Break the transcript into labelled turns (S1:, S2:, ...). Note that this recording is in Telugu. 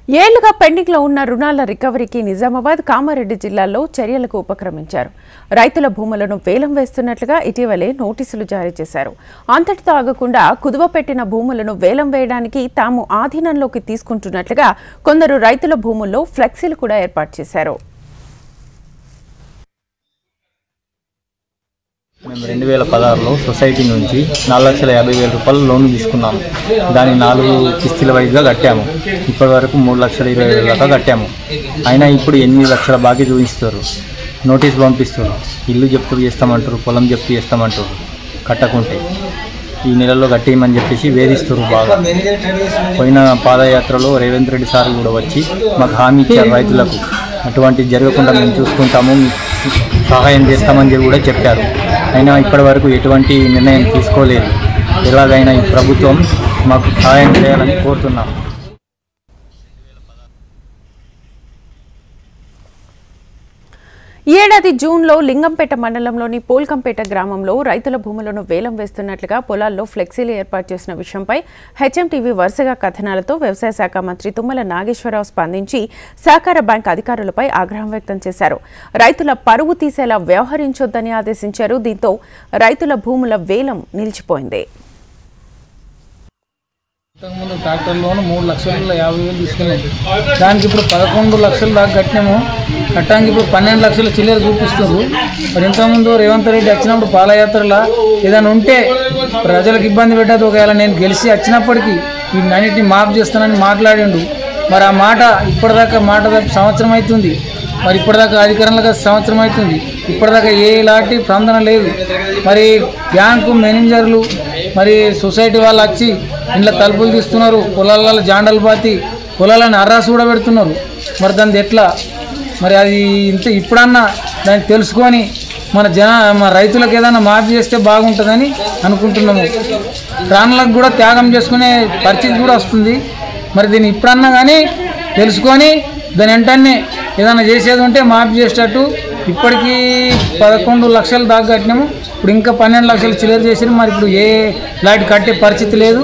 S1: ఏళ్లుగా పెండింగ్లో ఉన్న రుణాల రికవరీకి నిజామాబాద్, కామారెడ్డి జిల్లాల్లో చర్యలకు ఉపక్రమించారు. రైతుల భూములను వేలం వేస్తున్నట్లుగా ఇటీవలే నోటీసులు జారీ చేశారు. అంతటితో ఆగకుండా కుదువపెట్టిన భూములను వేలం వేయడానికి తాము ఆధీనంలోకి తీసుకుంటున్నట్లుగా కొందరు రైతుల భూముల్లో ఫ్లెక్సీలు కూడా ఏర్పాటు చేశారు.
S2: మేము 2016లో సొసైటీ నుంచి 4,50,000 రూపాయలు లోన్ తీసుకున్నాము. దాన్ని 4 కిస్తీల వైజ్గా కట్టాము. ఇప్పటి వరకు 3,20,000 దాకా కట్టాము. అయినా ఇప్పుడు 8 లక్షల బాకీ చూపిస్తారు. నోటీస్ పంపిస్తారు. ఇల్లు జప్తు చేస్తామంటారు, పొలం జప్తు చేస్తామంటారు. కట్టకుంటే ఈ నెలలో కట్టేయమని చెప్పేసి వేధిస్తారు బాగా. పోయిన పాదయాత్రలో రేవంత్ రెడ్డి సార్ కూడా వచ్చి మాకు హామీ ఇచ్చారు రైతులకు. అటువంటి జరగకుండా మేము చూసుకుంటాము, సహాయం చేస్తామని కూడా చెప్పారు. అయినా ఇప్పటి వరకు ఎటువంటి నిర్ణయం తీసుకోలేదు. ఎలాగైనా ఈ ప్రభుత్వం మాకు సహాయం చేయాలని కోరుతున్నాం.
S1: ఈ ఏడాది జూన్లో లింగంపేట మండలంలోని పోల్కంపేట గ్రామంలో రైతుల భూములను వేలం వేస్తున్నట్లుగా పొలాల్లో ఫ్లెక్సీలు ఏర్పాటు చేసిన విషయంపై హెచ్ఎంటీవీ వరుసగా కథనాలతో వ్యవసాయ శాఖ మంత్రి తుమ్మల నాగేశ్వరరావు స్పందించి సహకార బ్యాంక్ అధికారులపై ఆగ్రహం వ్యక్తం చేశారు. రైతుల పరువు తీసేలా వ్యవహరించొద్దని ఆదేశించారు. దీంతో రైతుల భూముల వేలం నిలిచిపోయింది.
S3: ఇంతకుముందు ట్రాక్టర్ లోన్ 3,50,000 తీసుకున్నాము. దానికి ఇప్పుడు 11 లక్షల దాకా కట్టినాము. కట్టడానికి ఇప్పుడు 12 లక్షల చిల్లర చూపిస్తున్నారు. మరి ఇంతకుముందు రేవంత్ రెడ్డి వచ్చినప్పుడు పాదయాత్రలో ఏదైనా ఉంటే ప్రజలకు ఇబ్బంది పెట్టదు, ఒకవేళ నేను గెలిచి వచ్చినప్పటికీ వీటినన్నింటినీ మాఫ్ చేస్తానని మాట్లాడిండు. మరి ఆ మాట ఇప్పటిదాకా సంవత్సరం అవుతుంది. మరి ఇప్పటిదాకా అధికారంలో సంవత్సరం అవుతుంది. ఇప్పటిదాకా ఎలాంటి స్పందన లేదు. మరి బ్యాంకు మేనేజర్లు మరి సొసైటీ వాళ్ళు వచ్చి ఇంట్లో తలుపులు తీస్తున్నారు, పొలాల జాండలు పాతి పొలాలను అర్రాసు కూడా పెడుతున్నారు. మరి దాన్ని ఎట్లా మరి అది ఇప్పుడన్నా దాన్ని తెలుసుకొని మన రైతులకు ఏదైనా మాఫీ చేస్తే బాగుంటుందని అనుకుంటున్నాము. ప్రాణులకు కూడా త్యాగం చేసుకునే పరిస్థితి కూడా వస్తుంది. మరి దీన్ని ఇప్పుడన్నా కానీ తెలుసుకొని దాని వెంటనే ఏదైనా చేసేది ఉంటే మాఫీ చేసేటట్టు. ఇప్పటికీ 11 లక్షలు దాకా కట్టినాము. ఇప్పుడు ఇంకా 12 లక్షలు చిల్లర చేసినాము. మరి ఇప్పుడు ఏ లాంటి కట్టే పరిస్థితి లేదు.